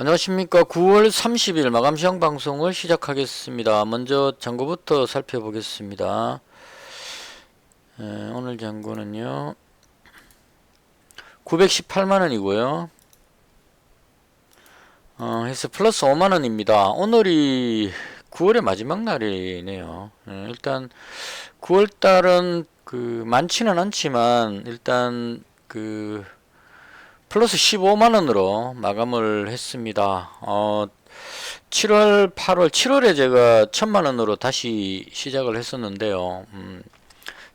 안녕하십니까. 9월 30일 마감 시황 방송을 시작하겠습니다. 먼저 장고부터 살펴보겠습니다. 오늘 장고는요 918만원이고요 해서 플러스 5만원입니다. 오늘이 9월의 마지막 날이네요. 일단 9월달은 많지는 않지만 일단 플러스 15만원으로 마감을 했습니다. 7월, 8월, 7월에 제가 1000만원으로 다시 시작을 했었는데요.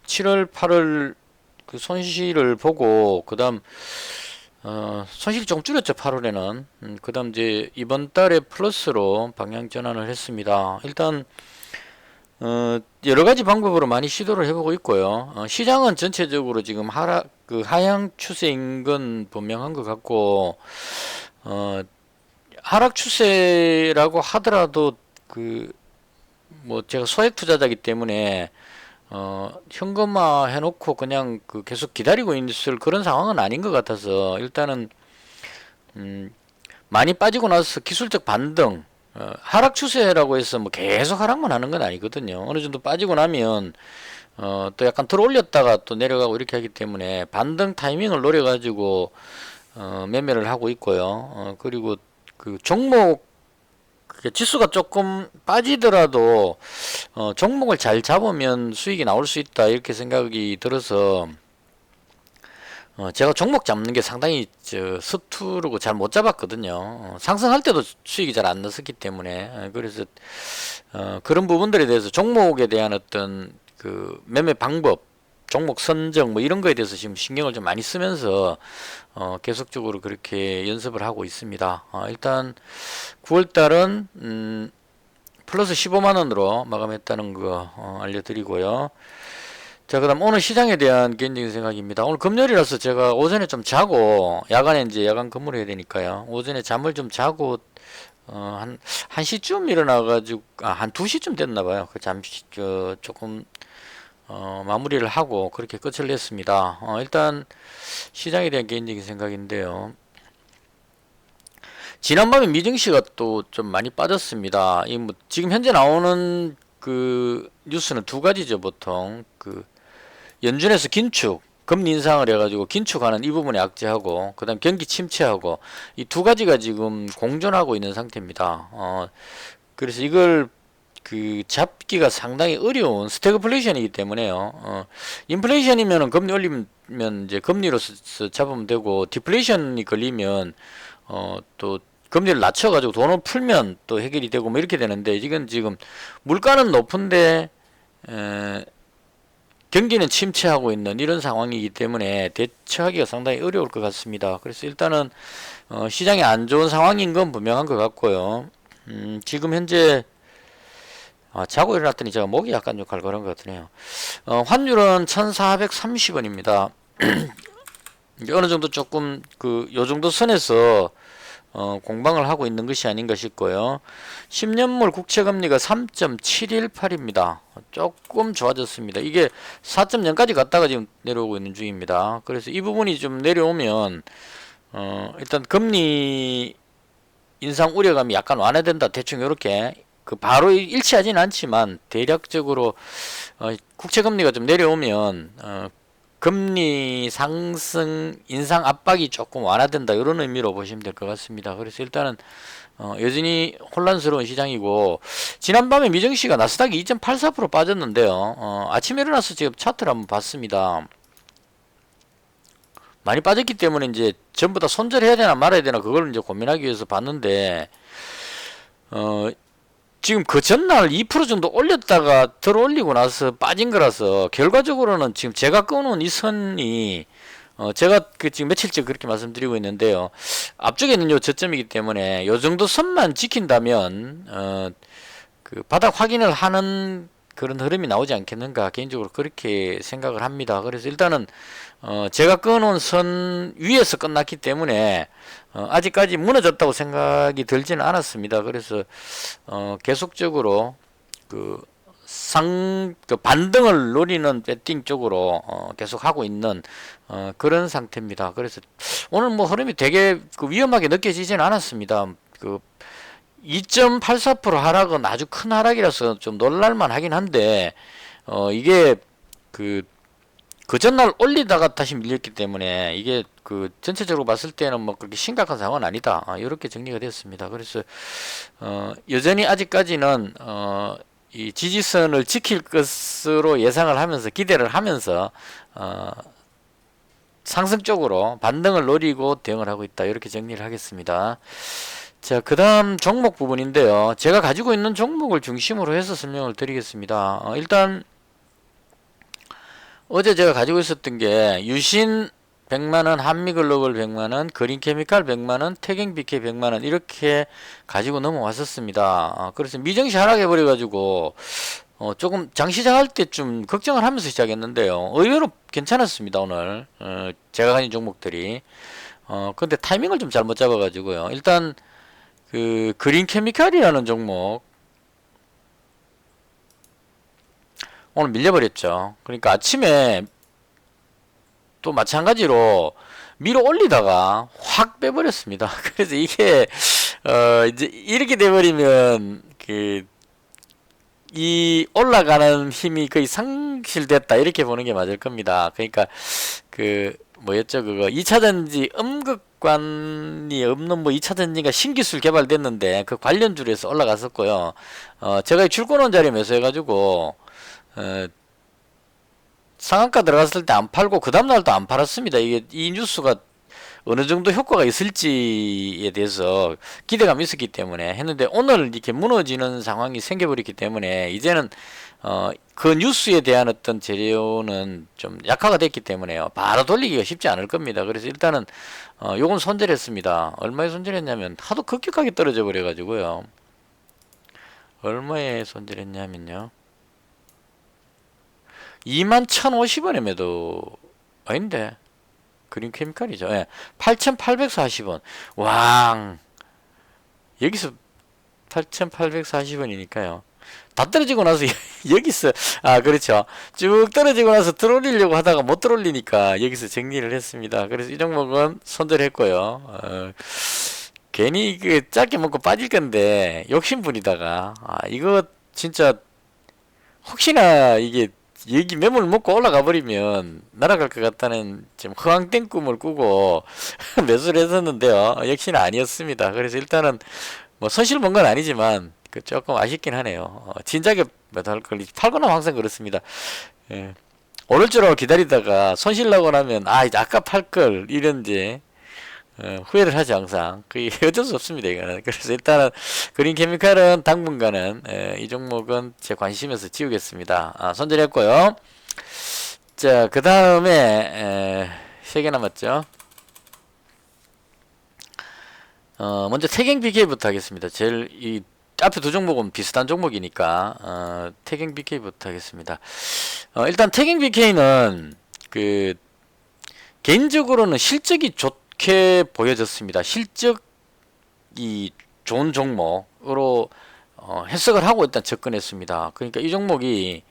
7월, 8월 그 손실을 보고, 그 다음, 손실이 좀 줄였죠, 8월에는. 그 다음 이제 이번 달에 플러스로 방향 전환을 했습니다. 일단, 여러 가지 방법으로 많이 시도를 해보고 있고요. 시장은 전체적으로 지금 하향 추세인 건 분명한 것 같고, 하락 추세라고 하더라도 뭐 제가 소액 투자자이기 때문에 현금화 해놓고 그냥 계속 기다리고 있을 그런 상황은 아닌 것 같아서 일단은 많이 빠지고 나서 기술적 반등, 하락 추세라고 해서 뭐 계속 하락만 하는 건 아니거든요. 어느 정도 빠지고 나면 또 약간 들어 올렸다가 또 내려가고 이렇게 하기 때문에 반등 타이밍을 노려가지고 매매를 하고 있고요. 그리고 종목 지수가 조금 빠지더라도 종목을 잘 잡으면 수익이 나올 수 있다 이렇게 생각이 들어서 제가 종목 잡는 게 상당히 서투르고 잘 못 잡았거든요. 상승할 때도 수익이 잘 안 났었기 때문에 그래서 그런 부분들에 대해서 종목에 대한 어떤 매매 방법, 종목 선정 뭐 이런 거에 대해서 지금 신경을 좀 많이 쓰면서 계속적으로 그렇게 연습을 하고 있습니다. 일단 9월달은 플러스 15만원으로 마감했다는 거 알려드리고요. 자, 그다음 오늘 시장에 대한 개인적인 생각입니다. 오늘 금요일이라서 제가 오전에 좀 자고 야간에 이제 야간 근무를 해야 되니까요. 오전에 잠을 좀 자고 한 1시쯤 일어나가지고 한 2시쯤 됐나 봐요. 잠시 조금 마무리를 하고 그렇게 끝을 냈습니다. 일단 시장에 대한 개인적인 생각인데요. 지난밤에 미증시가 또 좀 많이 빠졌습니다. 뭐 지금 현재 나오는 뉴스는 두 가지죠. 보통 연준에서 긴축, 금리 인상을 해가지고 긴축하는 이 부분에 악재하고, 그 다음 경기 침체하고, 이 두 가지가 지금 공존하고 있는 상태입니다. 그래서 이걸 잡기가 상당히 어려운 스태그플레이션이기 때문에요. 인플레이션이면은 금리 올리면 이제 금리로서 잡으면 되고, 디플레이션이 걸리면, 또 금리를 낮춰가지고 돈을 풀면 또 해결이 되고 뭐 이렇게 되는데, 이건 지금 물가는 높은데, 경기는 침체하고 있는 이런 상황이기 때문에 대처하기가 상당히 어려울 것 같습니다. 그래서 일단은 시장이 안 좋은 상황인 건 분명한 것 같고요. 지금 현재 자고 일어났더니 제가 목이 약간 좀 갈갈한 것 같으네요. 환율은 1430원입니다. 어느 정도 조금 요 정도 선에서 공방을 하고 있는 것이 아닌가 싶고요. 10년물 국채금리가 3.718입니다. 조금 좋아졌습니다. 이게 4.0까지 갔다가 지금 내려오고 있는 중입니다. 그래서 이 부분이 좀 내려오면 일단 금리 인상 우려감이 약간 완화된다. 대충 이렇게 바로 일치하지는 않지만 대략적으로 국채금리가 좀 내려오면 금리 상승 인상 압박이 조금 완화된다 이런 의미로 보시면 될 것 같습니다. 그래서 일단은 여전히 혼란스러운 시장이고, 지난밤에 미증시가 나스닥이 2.84% 빠졌는데요. 아침에 일어나서 지금 차트를 한번 봤습니다. 많이 빠졌기 때문에 이제 전부 다 손절해야 되나 말아야 되나 그걸 이제 고민하기 위해서 봤는데 지금 그 전날 2% 정도 올렸다가 들어 올리고 나서 빠진 거라서 결과적으로는 지금 제가 끊은 이 선이 제가 지금 며칠째 그렇게 말씀드리고 있는데요. 앞쪽에 있는 요 저점이기 때문에 요 정도 선만 지킨다면 바닥 확인을 하는 그런 흐름이 나오지 않겠는가 개인적으로 그렇게 생각을 합니다. 그래서 일단은 제가 끊어놓은 선 위에서 끝났기 때문에 아직까지 무너졌다고 생각이 들지는 않았습니다. 그래서 계속적으로 반등을 노리는 배팅 쪽으로 계속 하고 있는 그런 상태입니다. 그래서 오늘 뭐 흐름이 되게 위험하게 느껴지지는 않았습니다. 그 2.84% 하락은 아주 큰 하락이라서 좀 놀랄만 하긴 한데, 이게 그 전날 올리다가 다시 밀렸기 때문에 이게 그 전체적으로 봤을 때는 뭐 그렇게 심각한 상황은 아니다. 이렇게 정리가 됐습니다. 그래서 여전히 아직까지는 이 지지선을 지킬 것으로 예상을 하면서 기대를 하면서 상승 쪽으로 반등을 노리고 대응을 하고 있다. 이렇게 정리를 하겠습니다. 자, 그 다음 종목 부분인데요. 제가 가지고 있는 종목을 중심으로 해서 설명을 드리겠습니다. 일단 어제 제가 가지고 있었던 게 유신 100만원, 한미글로벌 100만원, 그린케미칼 100만원, 태경BK 100만원 이렇게 가지고 넘어왔었습니다. 그래서 미정시 하락해버려가지고 조금 장시장할 때 좀 걱정을 하면서 시작했는데요. 의외로 괜찮았습니다. 오늘 제가 가진 종목들이. 근데 타이밍을 좀 잘못 잡아가지고요. 일단 그 그린케미칼이라는 종목 오늘 밀려버렸죠. 그러니까 아침에 또 마찬가지로 밀어 올리다가 확 빼버렸습니다. 그래서 이게 이제 이렇게 돼버리면 이 올라가는 힘이 거의 상실됐다 이렇게 보는 게 맞을 겁니다. 그러니까 뭐였죠 그거 2차전지 음극관이 없는 뭐 2차전지가 신기술 개발됐는데 그 관련주에서 올라갔었고요. 제가 출권원 자리에 매수해가지고 상한가 들어갔을 때 안 팔고 그 다음날도 안 팔았습니다. 이게 이 뉴스가 어느 정도 효과가 있을지에 대해서 기대감이 있었기 때문에 했는데 오늘 이렇게 무너지는 상황이 생겨버렸기 때문에 이제는 그 뉴스에 대한 어떤 재료는 좀 약화가 됐기 때문에요. 바로 돌리기가 쉽지 않을 겁니다. 그래서 일단은 요건 손절했습니다. 얼마에 손절했냐면 하도 급격하게 떨어져 버려 가지고요. 얼마에 손절했냐면요. 21,050원에 매도 아닌데 그린케미칼이죠. 예. 8,840원. 왕. 여기서 8,840원이니까요. 다 떨어지고 나서 여기서 그렇죠. 쭉 떨어지고 나서 들어올리려고 하다가 못 들어올리니까 여기서 정리를 했습니다. 그래서 이 종목은 손절했고요. 괜히 그 짧게 먹고 빠질 건데 욕심 부리다가 이거 진짜 혹시나 이게 여기 매물 먹고 올라가 버리면 날아갈 것 같다는 좀 허황된 꿈을 꾸고 매수를 했었는데요. 역시나 아니었습니다. 그래서 일단은 뭐 손실 본 건 아니지만 조금 아쉽긴 하네요. 진작에 매도할 걸 팔고 나면 항상 그렇습니다. 예. 오를 줄 알고 기다리다가 손실 나고 나면 이제 아까 팔 걸 이런지 후회를 하죠 항상. 그게 어쩔 수 없습니다 이거는. 그래서 일단은 그린케미칼은 당분간은 이 종목은 제 관심에서 지우겠습니다. 손절했고요. 자, 그 다음에 3개 남았죠. 먼저 태경BK부터 하겠습니다. 제일 이 앞에 두 종목은 비슷한 종목이니까 태경BK부터 하겠습니다. 일단 태경BK는 개인적으로는 실적이 좋게 보여졌습니다. 실적이 좋은 종목으로 해석을 하고 일단 접근했습니다. 그러니까 이 종목이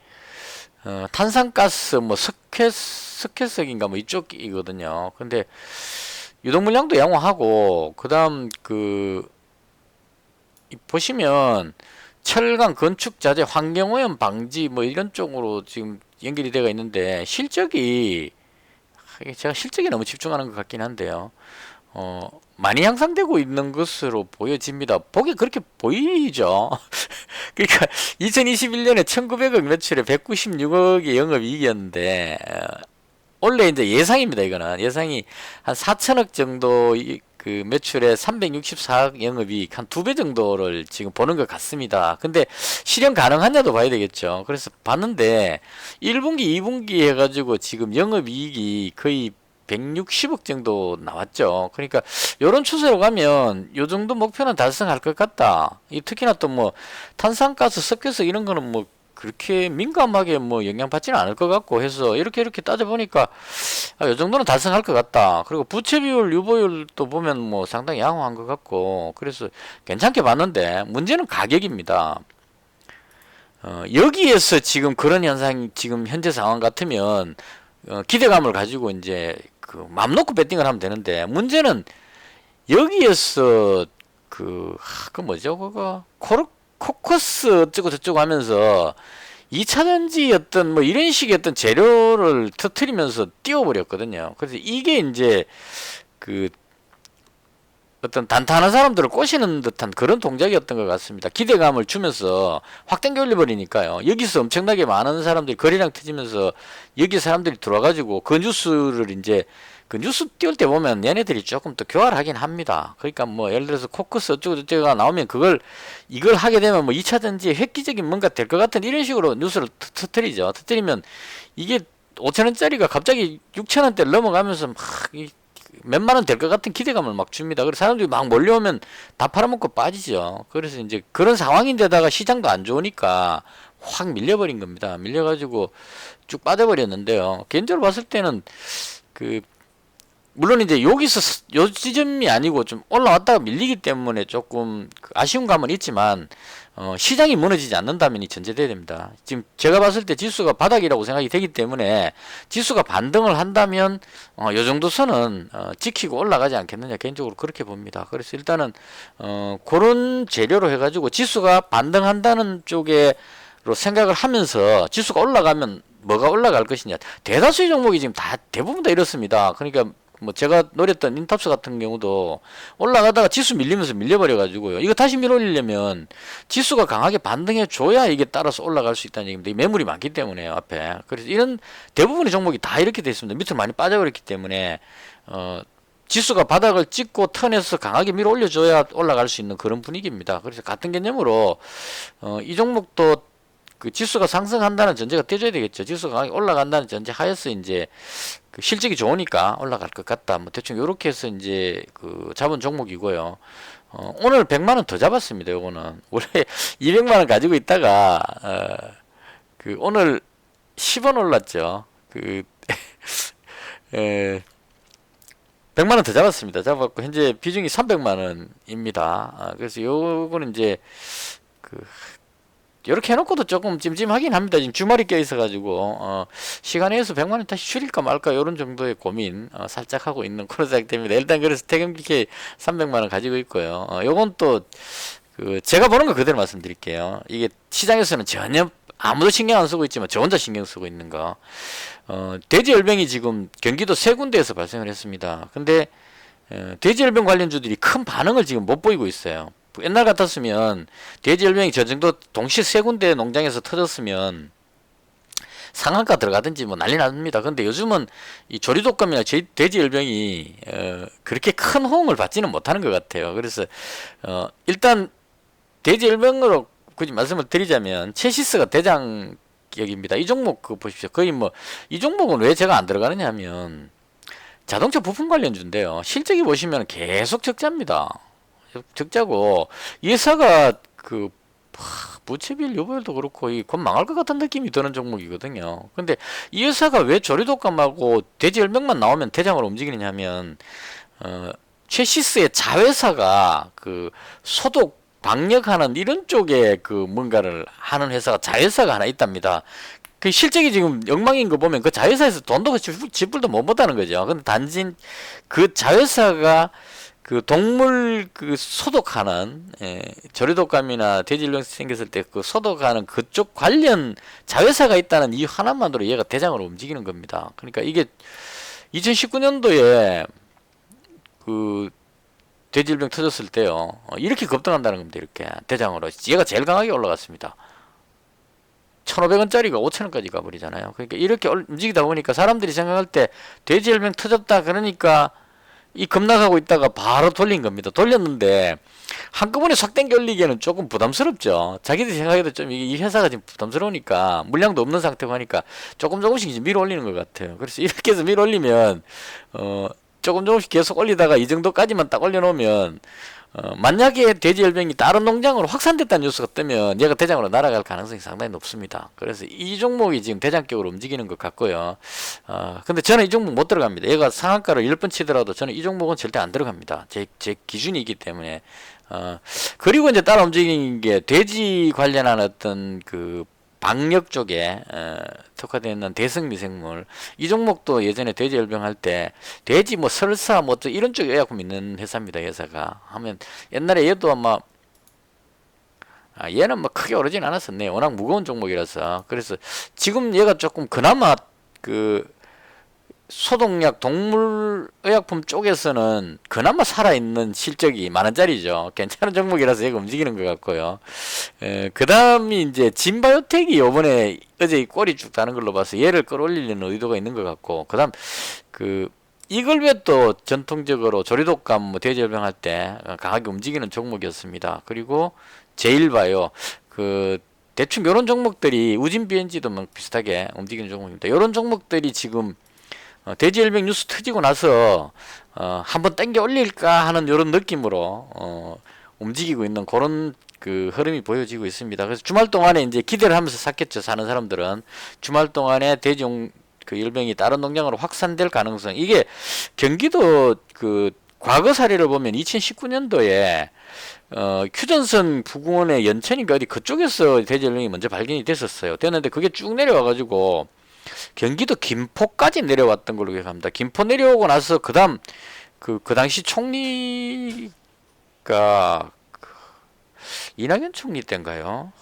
탄산가스 뭐 석회석인가 뭐 이쪽이거든요. 근데 유동 물량도 양호하고 그다음 보시면 철강 건축 자재 환경오염 방지 뭐 이런 쪽으로 지금 연결이 되어 있는데 실적이 제가 실적에 너무 집중하는 것 같긴 한데요. 많이 향상되고 있는 것으로 보여집니다. 보기 그렇게 보이죠. 그러니까 2021년에 1900억 매출에 196억의 영업이익이었는데 원래 이제 예상입니다. 이거는 예상이 한 4천억 정도 그 매출에 364억 영업이익 한 2배 정도를 지금 보는 것 같습니다. 근데 실현 가능하냐도 봐야 되겠죠. 그래서 봤는데 1분기, 2분기 해가지고 지금 영업이익이 거의 160억 정도 나왔죠. 그러니까 요런 추세로 가면 요 정도 목표는 달성할 것 같다. 특히나 또 뭐 탄산가스, 석회석 이런 거는 뭐 그렇게 민감하게 뭐 영향받지는 않을 것 같고 해서 이렇게 따져보니까 요 정도는 달성할 것 같다. 그리고 부채 비율, 유보율도 보면 뭐 상당히 양호한 것 같고 그래서 괜찮게 봤는데 문제는 가격입니다. 여기에서 지금 그런 현상이 지금 현재 상황 같으면 기대감을 가지고 이제 맘 놓고 배팅을 하면 되는데 문제는 여기에서 그 뭐죠? 그거 코커스 어쩌고 저쩌고 하면서 2차전지 어떤 뭐 이런 식의 어떤 재료를 터트리면서 띄워버렸거든요. 그래서 이게 이제 그 어떤 단단한 사람들을 꼬시는 듯한 그런 동작이었던 것 같습니다. 기대감을 주면서 확 당겨 올려버리니까요. 여기서 엄청나게 많은 사람들이 거래량 터지면서 여기 사람들이 들어와가지고 그 뉴스를 이제 그 뉴스 띄울 때 보면 얘네들이 조금 더 교활하긴 합니다. 그러니까 뭐 예를 들어서 코커스 어쩌고 저쩌고가 나오면 이걸 하게 되면 뭐 2차전지에 획기적인 뭔가 될 것 같은 이런 식으로 뉴스를 터뜨리죠. 터뜨리면 이게 5천원짜리가 갑자기 6천원대를 넘어가면서 막 몇만 원 될 것 같은 기대감을 막 줍니다. 그래서 사람들이 막 몰려오면 다 팔아먹고 빠지죠. 그래서 이제 그런 상황인데다가 시장도 안 좋으니까 확 밀려버린 겁니다. 밀려가지고 쭉 빠져버렸는데요. 개인적으로 봤을 때는 그 물론 이제 여기서 요 지점이 아니고 좀 올라왔다가 밀리기 때문에 조금 아쉬운 감은 있지만 시장이 무너지지 않는다면 이 전제돼야 됩니다. 지금 제가 봤을 때 지수가 바닥이라고 생각이 되기 때문에 지수가 반등을 한다면 요 정도 선은 지키고 올라가지 않겠느냐 개인적으로 그렇게 봅니다. 그래서 일단은 그런 재료로 해가지고 지수가 반등한다는 쪽에 로 생각을 하면서 지수가 올라가면 뭐가 올라갈 것이냐. 대다수의 종목이 지금 다 대부분 다 이렇습니다. 그러니까 뭐 제가 노렸던 인탑스 같은 경우도 올라가다가 지수 밀리면서 밀려버려 가지고요. 이거 다시 밀어올리려면 지수가 강하게 반등해 줘야 이게 따라서 올라갈 수 있다는 얘기입니다. 이 매물이 많기 때문에 앞에. 그래서 이런 대부분의 종목이 다 이렇게 돼 있습니다. 밑으로 많이 빠져버렸기 때문에 지수가 바닥을 찍고 턴에서 강하게 밀어 올려줘야 올라갈 수 있는 그런 분위기입니다. 그래서 같은 개념으로 이 종목도 그 지수가 상승한다는 전제가 떼줘야 되겠죠. 지수가 강하게 올라간다는 전제 하에서 이제 그 실적이 좋으니까 올라갈 것 같다. 뭐 대충 요렇게 해서 이제 그 잡은 종목이고요. 오늘 100만원 더 잡았습니다. 요거는 원래 200만원 가지고 있다가 그 오늘 10원 올랐죠. 그 100만원 더 잡았습니다. 잡았고 현재 비중이 300만원입니다. 그래서 요거는 이제 그 이렇게 해놓고도 조금 찜찜하긴 합니다. 지금 주말이 껴있어가지고 시간에 의해서 100만원 다시 줄일까 말까 이런 정도의 고민 살짝 하고 있는 그런 상태입니다. 일단 그래서 태경기K 300만원 가지고 있고요. 요건 또 그 제가 보는 거 그대로 말씀드릴게요. 이게 시장에서는 전혀 아무도 신경 안 쓰고 있지만 저 혼자 신경 쓰고 있는 거. 돼지열병이 지금 경기도 세 군데에서 발생을 했습니다. 근데 돼지열병 관련주들이 큰 반응을 지금 못 보이고 있어요. 옛날 같았으면 돼지열병이 저 정도 동시에 세 군데 농장에서 터졌으면 상한가 들어가든지 뭐 난리 납니다. 근데 요즘은 이 조류독감이나 돼지열병이 그렇게 큰 호응을 받지는 못하는 것 같아요. 그래서 일단 돼지열병으로 굳이 말씀을 드리자면 체시스가 대장격입니다. 이 종목 그거 보십시오. 거의 뭐 이 종목은 왜 제가 안 들어가느냐 하면 자동차 부품 관련주인데요. 실적이 보시면 계속 적자입니다. 적자고 이 회사가 그 부채비율 요번에도 그렇고 곧 망할 것 같은 느낌이 드는 종목이거든요. 근데 이 회사가 왜 조류독감하고 돼지열병만 나오면 대장으로 움직이느냐면 최시스의 자회사가 그 소독 방역하는 이런 쪽에 그 뭔가를 하는 회사가 자회사가 하나 있답니다. 그 실적이 지금 엉망인 거 보면 그 자회사에서 돈도 지불도 못 못하는 거죠. 근데 단지 그 자회사가 그 동물 그 소독하는 조류독감이나 돼지열병 생겼을 때 그 소독하는 그쪽 관련 자회사가 있다는 이유 하나만으로 얘가 대장으로 움직이는 겁니다. 그러니까 이게 2019년도에 그 돼지열병 터졌을 때요 이렇게 급등한다는 겁니다. 이렇게 대장으로 얘가 제일 강하게 올라갔습니다. 1,500원짜리가 5,000원까지 가버리잖아요. 그러니까 이렇게 움직이다 보니까 사람들이 생각할 때 돼지열병 터졌다 그러니까 이 급락하고 있다가 바로 돌린 겁니다. 돌렸는데 한꺼번에 싹 땡겨 올리기에는 조금 부담스럽죠. 자기들이 생각해도 좀 이 회사가 지금 부담스러우니까 물량도 없는 상태고 하니까 조금씩 이제 밀어 올리는 것 같아요. 그래서 이렇게 해서 밀어 올리면 조금씩 계속 올리다가 이 정도까지만 딱 올려놓으면 만약에 돼지열병이 다른 농장으로 확산됐다는 뉴스가 뜨면 얘가 대장으로 날아갈 가능성이 상당히 높습니다. 그래서 이 종목이 지금 대장격으로 움직이는 것 같고요. 근데 저는 이 종목 못 들어갑니다. 얘가 상한가를 10번 치더라도 저는 이 종목은 절대 안 들어갑니다. 제 기준이 있기 때문에. 그리고 이제 따라 움직이는 게 돼지 관련한 어떤 그 방역 쪽에 특화되어 있는 대성미생물 이 종목도 예전에 돼지열병 할 때 돼지 뭐 설사 뭐 이런 쪽 의약품 있는 회사입니다. 회사가 하면 옛날에 얘도 아마 얘는 뭐 크게 오르진 않았었네. 워낙 무거운 종목이라서. 그래서 지금 얘가 조금 그나마 그 소독약 동물의약품 쪽에서는 그나마 살아있는 실적이 만원짜리죠. 괜찮은 종목이라서 얘가 움직이는 것 같고요. 그 다음이 이제 진바이오텍이 요번에 어제 꼬리 쭉 다는 걸로 봐서 얘를 끌어올리려는 의도가 있는 것 같고, 그 다음 그 이글벳도 전통적으로 조리독감 뭐 돼지열병 할 때 강하게 움직이는 종목이었습니다. 그리고 제일바이오 그 대충 요런 종목들이 우진 BNG도 뭐 비슷하게 움직이는 종목입니다. 요런 종목들이 지금 돼지열병 뉴스 터지고 나서 한번 땡겨 올릴까 하는 이런 느낌으로 움직이고 있는 그런 그 흐름이 보여지고 있습니다. 그래서 주말 동안에 이제 기대를 하면서 샀겠죠. 사는 사람들은 주말 동안에 돼지용 그 열병이 다른 농장으로 확산될 가능성. 이게 경기도 그 과거 사례를 보면 2019년도에 휴전선 부근의 연천인가 어디 그쪽에서 돼지열병이 먼저 발견이 됐었어요. 됐는데 그게 쭉 내려와가지고 경기도 김포까지 내려왔던 걸로 기억합니다. 김포 내려오고 나서 그다음 그 당시 총리가 이낙연 총리 때인가요?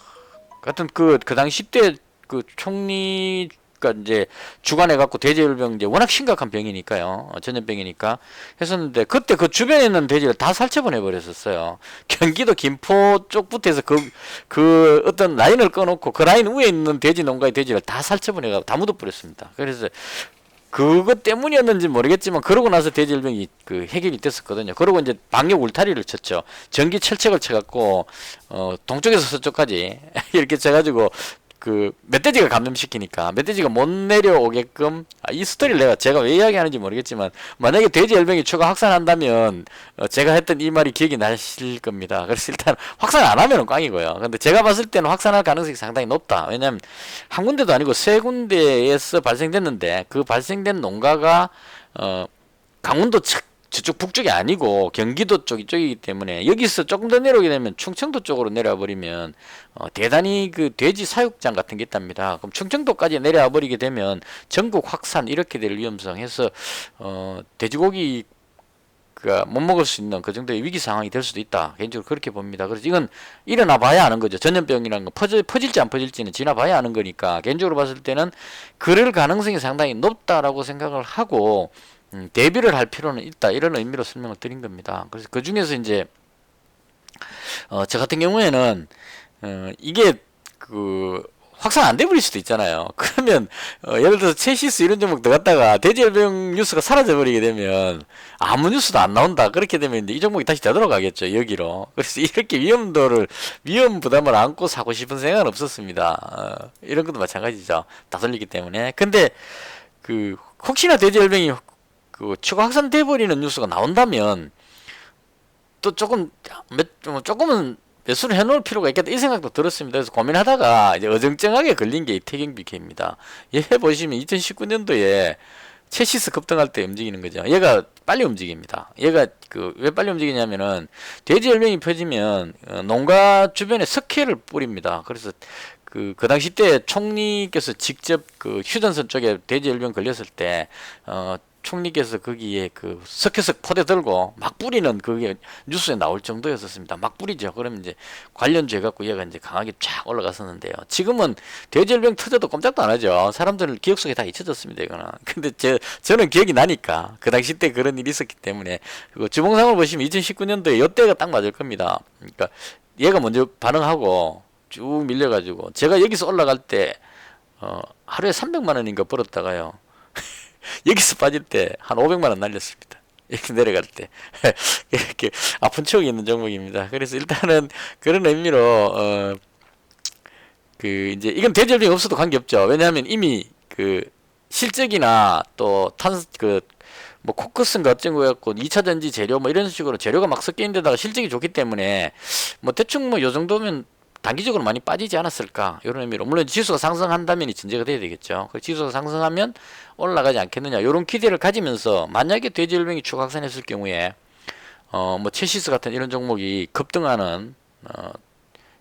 하여튼 그 당시 때 그 총리가 이제 주관해 갖고 돼지열병 이제 워낙 심각한 병이니까요. 전염병이니까 했었는데 그때 그 주변에 있는 돼지를 다 살처분해 버렸었어요. 경기도 김포 쪽부터 해서 그 어떤 라인을 꺼놓고 그 라인 위에 있는 돼지 농가의 돼지를 다 살처분해 갖고 다 묻어버렸습니다. 그래서 그것 때문이었는지 모르겠지만 그러고 나서 돼지열병이 그 해결이 됐었거든요. 그러고 이제 방역 울타리를 쳤죠. 전기 철책을 쳐갖고 동쪽에서 서쪽까지 이렇게 쳐가지고 그 멧돼지가 감염시키니까 멧돼지가 못 내려오게끔 이 스토리를 제가 왜 이야기하는지 모르겠지만 만약에 돼지열병이 추가 확산한다면 제가 했던 이 말이 기억이 나실 겁니다. 그래서 일단 확산 안 하면은 꽝이고요. 근데 제가 봤을 때는 확산할 가능성이 상당히 높다. 왜냐면 한 군데도 아니고 세 군데에서 발생됐는데 그 발생된 농가가 강원도 저쪽 북쪽이 아니고 경기도 쪽이기 때문에 여기서 조금 더 내려오게 되면 충청도 쪽으로 내려와 버리면 대단히 그 돼지 사육장 같은 게 있답니다. 그럼 충청도까지 내려와 버리게 되면 전국 확산 이렇게 될 위험성 해서 돼지고기가 못 먹을 수 있는 그 정도의 위기 상황이 될 수도 있다. 개인적으로 그렇게 봅니다. 그래서 이건 일어나 봐야 아는 거죠. 전염병이라는 거 퍼질지 안 퍼질지는 지나봐야 아는 거니까 개인적으로 봤을 때는 그럴 가능성이 상당히 높다라고 생각을 하고 대비를 할 필요는 있다. 이런 의미로 설명을 드린 겁니다. 그래서 그 중에서 이제 저 같은 경우에는 이게 그 확산 안 돼버릴 수도 있잖아요. 그러면 예를 들어서 체시스 이런 종목 들어갔다가 돼지열병 뉴스가 사라져 버리게 되면 아무 뉴스도 안 나온다. 그렇게 되면 이제 이 종목이 다시 되돌아가겠죠. 여기로. 그래서 이렇게 위험 부담을 안고 사고 싶은 생각은 없었습니다. 이런 것도 마찬가지죠. 다 설리기 때문에. 근데 그 혹시나 돼지열병이 그 추가 확산돼 버리는 뉴스가 나온다면 또 조금은 매수를 해놓을 필요가 있겠다 이 생각도 들었습니다. 그래서 고민하다가 이제 어정쩡하게 걸린 게 태경비케입니다. 얘 보시면 2019년도에 체시스 급등할 때 움직이는 거죠. 얘가 빨리 움직입니다. 얘가 그 왜 빨리 움직이냐면은 돼지열병이 퍼지면 농가 주변에 석회를 뿌립니다. 그래서 그 당시 때 총리께서 직접 그 휴전선 쪽에 돼지열병 걸렸을 때 총리께서 거기에 그 석회석 포대 들고 막 뿌리는 그게 뉴스에 나올 정도였었습니다. 막 뿌리죠. 그러면 이제 관련주 해갖고 얘가 이제 강하게 쫙 올라갔었는데요. 지금은 돼지열병 터져도 꼼짝도 안 하죠. 사람들 기억 속에 다 잊혀졌습니다. 이거는. 근데 저는 기억이 나니까 그 당시 때 그런 일이 있었기 때문에 그 주봉상을 보시면 2019년도에 이때가 딱 맞을 겁니다. 그러니까 얘가 먼저 반응하고 쭉 밀려가지고 제가 여기서 올라갈 때 하루에 300만 원인가 벌었다가요. 여기서 빠질 때 한 500만 원 날렸습니다. 이렇게 내려갈 때 이렇게 아픈 추억이 있는 종목입니다. 그래서 일단은 그런 의미로 그 이제 이건 돼지열병이 없어도 관계없죠. 왜냐하면 이미 그 실적이나 또 뭐 코크스인가 어쩐 거 같고 2차 전지 재료 뭐 이런 식으로 재료가 막 섞여 있는 데다가 실적이 좋기 때문에 뭐 대충 뭐 요 정도면 단기적으로 많이 빠지지 않았을까 이런 의미로 물론 지수가 상승한다면 전제가 돼야 되겠죠. 그 지수가 상승하면 올라가지 않겠느냐 이런 기대를 가지면서 만약에 돼지열병이 추가 확산했을 경우에 뭐 체시스 같은 이런 종목이 급등하는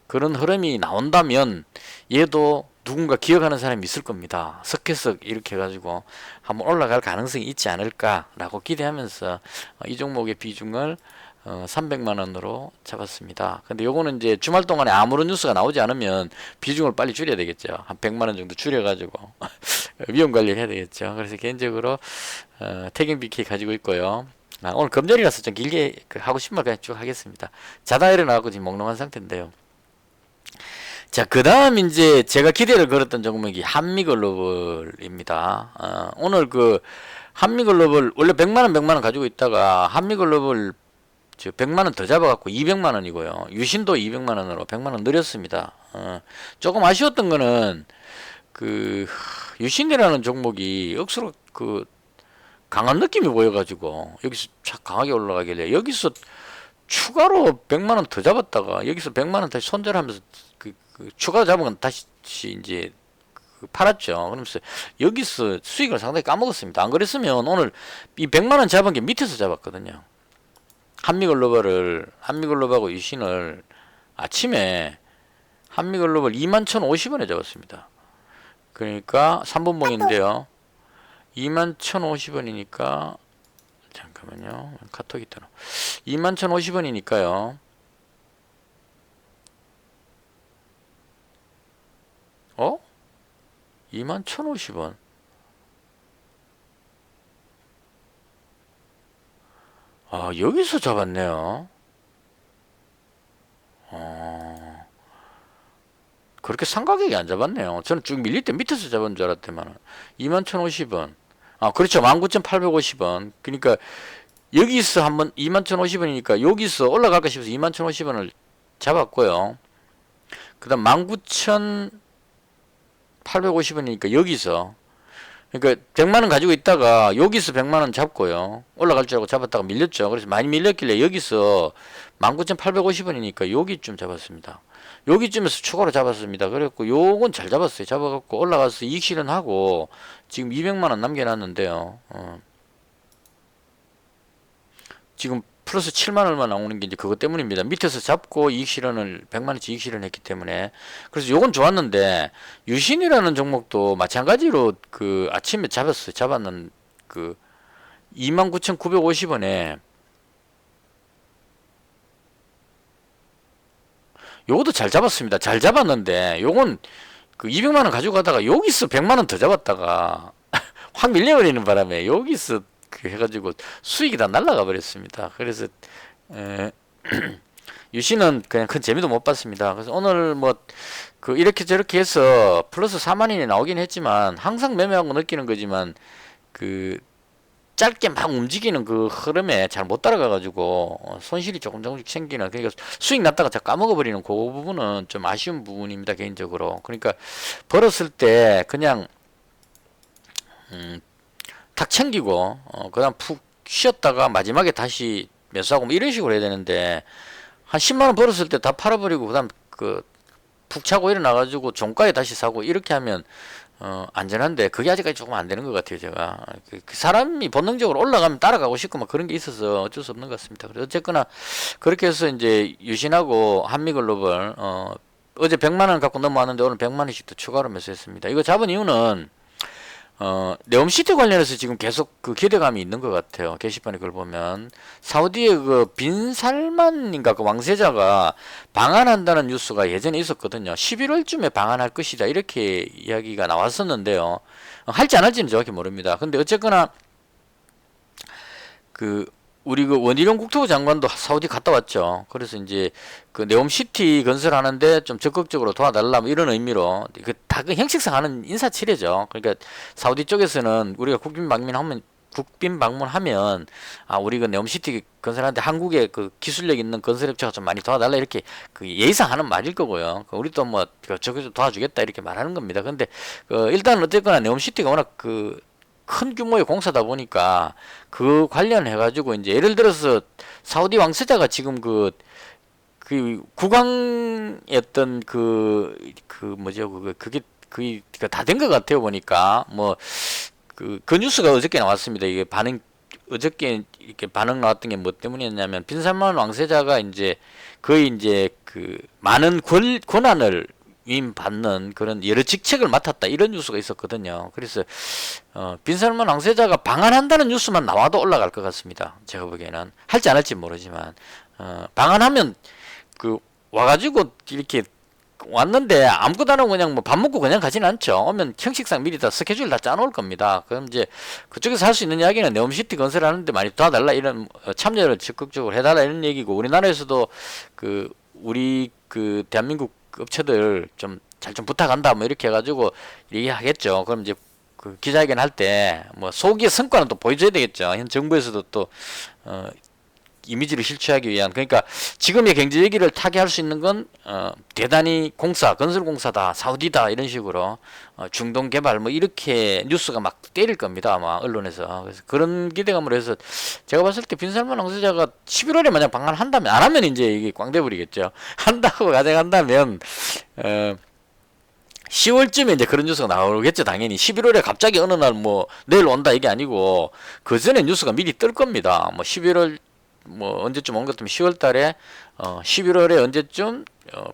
그런 흐름이 나온다면 얘도 누군가 기억하는 사람이 있을 겁니다. 석회석 이렇게 해가지고 한번 올라갈 가능성이 있지 않을까라고 기대하면서 이 종목의 비중을 300만 원으로 잡았습니다. 근데 요거는 이제 주말 동안에 아무런 뉴스가 나오지 않으면 비중을 빨리 줄여야 되겠죠. 한 100만 원 정도 줄여가지고 위험 관리를 해야 되겠죠. 그래서 개인적으로 태경 BK 가지고 있고요. 오늘 금요일이라서 좀 길게 하고 싶은 말 그냥 쭉 하겠습니다. 자다 일어나고 지금 몽롱한 상태인데요. 자, 그 다음 이제 제가 기대를 걸었던 종목이 한미글로벌입니다. 오늘 그 한미글로벌 원래 100만원 100만원 가지고 있다가 한미글로벌 100만원 더 잡아갖고 200만원이고요. 유신도 200만원으로 100만원 늘렸습니다. 조금 아쉬웠던 거는 그 유신이라는 종목이 억수로 그 강한 느낌이 보여가지고 여기서 착 강하게 올라가길래 여기서 추가로 100만원 더 잡았다가 여기서 100만원 다시 손절하면서 그 추가 잡은 건 다시 이제 팔았죠. 그러면서 여기서 수익을 상당히 까먹었습니다. 안 그랬으면 오늘 이 100만원 잡은 게 밑에서 잡았거든요. 한미글로벌하고 유신을 아침에 한미글로벌 21,050원에 잡았습니다. 그러니까 3분봉인데요. 21,050원이니까 잠깐만요. 카톡이 떠나. 21,050원이니까요. 21,050원. 여기서 잡았네요. 그렇게 상가격이 안 잡았네요. 저는 쭉 밀릴 때 밑에서 잡은 줄 알았더만 21,050원. 그렇죠. 19,850원. 그러니까 여기서 한번 21,050원이니까 여기서 올라갈까 싶어서 21,050원을 잡았고요. 그 다음 19,850원이니까 여기서 그러니까 100만원 가지고 있다가 여기서 100만원 잡고요. 올라갈 줄 알고 잡았다가 밀렸죠. 그래서 많이 밀렸길래 여기서 19,850원이니까 여기쯤 잡았습니다. 여기쯤에서 추가로 잡았습니다. 그래갖고 요건 잘 잡았어요. 잡아갖고 올라가서 이익 실현하고 지금 200만원 남겨놨는데요. 지금 플러스 7만 얼마 나오는 게 이제 그것 때문입니다. 밑에서 잡고 이익 실현을 100만원치 이익 실현했기 때문에. 그래서 요건 좋았는데 유신이라는 종목도 마찬가지로 그 아침에 잡았어요. 잡았는 그 29,950원에 요것도 잘 잡았습니다. 잘 잡았는데 요건 그 200만원 가지고 가다가 여기서 100만원 더 잡았다가 확 밀려버리는 바람에 여기서 그 해가지고 수익이 다 날라가 버렸습니다. 그래서 유신은 그냥 큰 재미도 못 봤습니다. 그래서 오늘 뭐 그 이렇게 저렇게 해서 플러스 4만원이 나오긴 했지만 항상 매매하고 느끼는 거지만 그 짧게 막 움직이는 그 흐름에 잘 못 따라가가지고 손실이 조금씩 생기는, 그러니까 수익 났다가 자 까먹어버리는 그 부분은 좀 아쉬운 부분입니다, 개인적으로. 그러니까 벌었을 때 그냥 탁 챙기고 그 다음 푹 쉬었다가 마지막에 다시 매수하고 뭐 이런 식으로 해야 되는데 한 10만원 벌었을 때 다 팔아버리고 그 다음 그 푹 차고 일어나가지고 종가에 다시 사고 이렇게 하면 안전한데 그게 아직까지 조금 안 되는 것 같아요. 제가 그 사람이 본능적으로 올라가면 따라가고 싶고 막 그런 게 있어서 어쩔 수 없는 것 같습니다. 그래서 어쨌거나 그렇게 해서 이제 유신하고 한미글로벌 어제 100만원 갖고 넘어왔는데 오늘 100만원씩 더 추가로 매수했습니다. 이거 잡은 이유는 네옴시티 관련해서 지금 계속 그 기대감이 있는 것 같아요. 게시판에 그걸 보면 사우디의 그 빈살만인가 그 왕세자가 방한한다는 뉴스가 예전에 있었거든요. 11월쯤에 방한할 것이다 이렇게 이야기가 나왔었는데요. 할지 안 할지는 정확히 모릅니다. 근데 어쨌거나 그 우리 그 원희룡 국토부 장관도 사우디 갔다 왔죠. 그래서 이제 그 네옴시티 건설하는데 좀 적극적으로 도와달라 뭐 이런 의미로 다 그 형식상 하는 인사치레죠. 그러니까 사우디 쪽에서는 우리가 국빈 방문하면 우리 그 네옴시티 건설하는데 한국의 그 기술력 있는 건설업체가 좀 많이 도와달라 이렇게 그 예의상 하는 말일 거고요. 우리도 뭐 저기서 도와주겠다 이렇게 말하는 겁니다. 근데 일단 어쨌거나 네옴시티가 워낙 그 큰 규모의 공사다 보니까 그 관련해가지고 이제 예를 들어서 사우디 왕세자가 지금 그 국왕이었던 그게 다 된 것 같아요. 보니까 뭐 그 뉴스가 어저께 나왔습니다. 이게 어저께 이렇게 반응 나왔던 게 뭐 때문이었냐면 빈살만 왕세자가 이제 거의 이제 그 많은 권한을 받는 그런 여러 직책을 맡았다 이런 뉴스가 있었거든요. 그래서 빈살만 왕세자가 방한한다는 뉴스만 나와도 올라갈 것 같습니다. 제가 보기에는 할지 안 할지 모르지만 방한하면 그 와가지고 이렇게 왔는데 아무것도 안 하고 그냥 뭐 밥 먹고 그냥 가지는 않죠. 오면 형식상 미리 다 스케줄 다 짜놓을 겁니다. 그럼 이제 그쪽에서 할 수 있는 이야기는 네옴시티 건설하는데 많이 도와달라 이런 참여를 적극적으로 해달라 이런 얘기고 우리나라에서도 그 우리 그 대한민국 업체들 좀 잘 좀 부탁한다 뭐 이렇게 해가지고 얘기하겠죠. 그럼 이제 그 기자회견 할 때 뭐 소기의 성과는 또 보여줘야 되겠죠. 현 정부에서도 또 이미지를 실추하기 위한 그러니까 지금의 경제 얘기를 타개할 수 있는 건 대단히 건설 공사다 사우디다 이런 식으로 중동 개발 뭐 이렇게 뉴스가 막 때릴 겁니다 아마 언론에서. 그래서 그런 기대감으로 해서 제가 봤을 때 빈살만 왕세자가 11월에 만약 방한한다면 안 하면 이제 이게 꽝돼버리겠죠. 한다고 가정한다면 10월쯤에 이제 그런 뉴스가 나오겠죠, 당연히. 11월에 갑자기 어느 날 뭐 내일 온다 이게 아니고 그 전에 뉴스가 미리 뜰 겁니다. 뭐 11월 뭐 언제쯤 온 것 같으면 10월 달에 11월에 언제쯤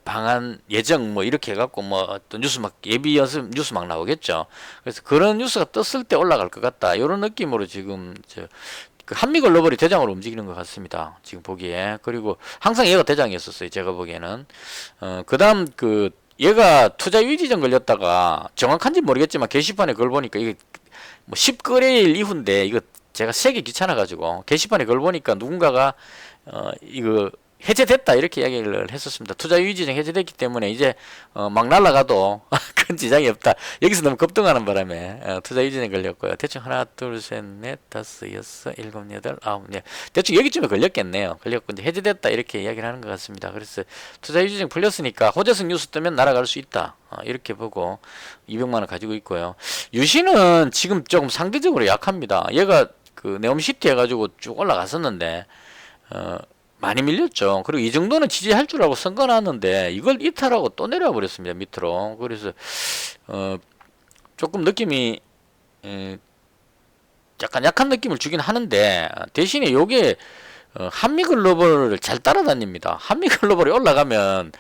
방한 예정 뭐 이렇게 해갖고 뭐 어떤 뉴스 막 예비 연습 뉴스 막 나오겠죠. 그래서 그런 뉴스가 떴을 때 올라갈 것 같다. 이런 느낌으로 지금 그 한미글로벌이 대장으로 움직이는 것 같습니다. 지금 보기에. 그리고 항상 얘가 대장이었었어요. 제가 보기에는. 그다음 그 얘가 투자 유지증 걸렸다가 정확한지 모르겠지만 게시판에 그걸 보니까 이게 뭐 10거래일 이후인데 이거 제가 세기 귀찮아가지고 게시판에 그걸 보니까 누군가가 이거 해제됐다 이렇게 이야기를 했었습니다. 투자 유지증 해제됐기 때문에 이제 막 날아가도 큰 지장이 없다. 여기서 너무 급등하는 바람에 투자 유지증 걸렸고요. 대충 하나 둘셋넷 다섯 여섯 일곱 여덟 아홉 네 대충 여기쯤에 걸렸겠네요. 걸렸고 이제 해제됐다 이렇게 이야기를 하는 것 같습니다. 그래서 투자 유지증 풀렸으니까 호재성 뉴스 뜨면 날아갈 수 있다. 이렇게 보고 200만원 가지고 있고요. 유신은 지금 조금 상대적으로 약합니다. 얘가 그 네옴시티 해가지고 쭉 올라갔었는데 많이 밀렸죠. 그리고 이 정도는 지지할 줄 알고 선거놨는데 이걸 이탈하고 또 내려와 버렸습니다. 밑으로. 그래서 조금 느낌이 약간 약한 느낌을 주긴 하는데 대신에 요게 한미글로벌을 잘 따라다닙니다. 한미글로벌이 올라가면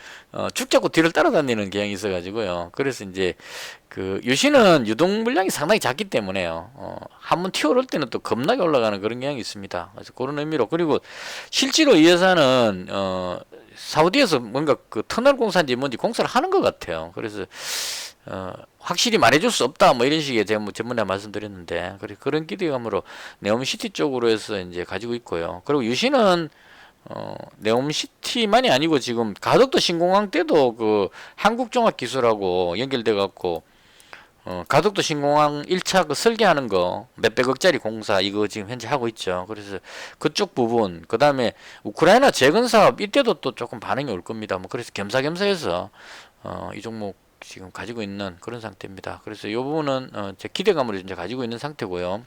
죽자고 뒤를 따라다니는 경향이 있어가지고요. 그래서 이제 그 유신은 유동 물량이 상당히 작기 때문에요. 한번 튀어오를 때는 또 겁나게 올라가는 그런 경향이 있습니다. 그래서 그런 의미로 그리고 실제로 이 회사는 사우디에서 뭔가 그 터널 공사인지 뭔지 공사를 하는 것 같아요. 그래서 확실히 말해줄 수 없다 뭐 이런 식의 제가 전문에 말씀드렸는데 그런 기대감으로 네옴시티 쪽으로 해서 이제 가지고 있고요. 그리고 유신은 네옴시티만이 아니고 지금 가덕도 신공항 때도 그 한국종합기술하고 연결돼 갖고 가덕도 신공항 1차 그 설계하는 거 몇백억짜리 공사 이거 지금 현재 하고 있죠. 그래서 그쪽 부분 그 다음에 우크라이나 재건 사업 이때도 또 조금 반응이 올 겁니다. 뭐 그래서 겸사겸사해서 이 종목 지금 가지고 있는 그런 상태입니다. 그래서 이 부분은 제 기대감으로 이제 가지고 있는 상태고요.